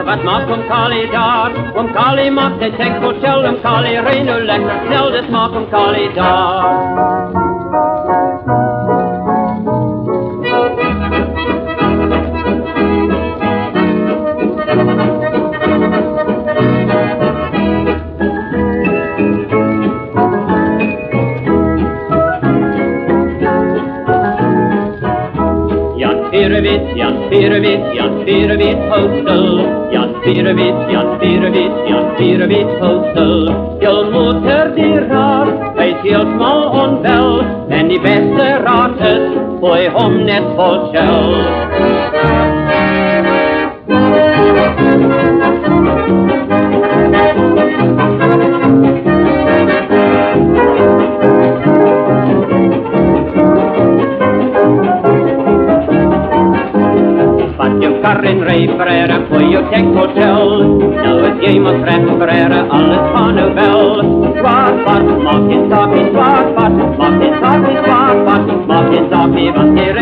Wat maakt Kali daar? Kali maakt het enkel zelden, Kali reine lekker snel, dus maakt Kali daar. Jan Pierewit postel. Jan Pierewit postel. Je moet er die raar, hij is heel smal onwel. En die beste raad is, voor je hem net vol shell. Karin repareren voor je tankhotel. Nou is jij maar repareren, alles van u wel. Zwart wat, maak geen zakje, zwart wat, maak geen zakje, zwart wat, maak geen zakje, want je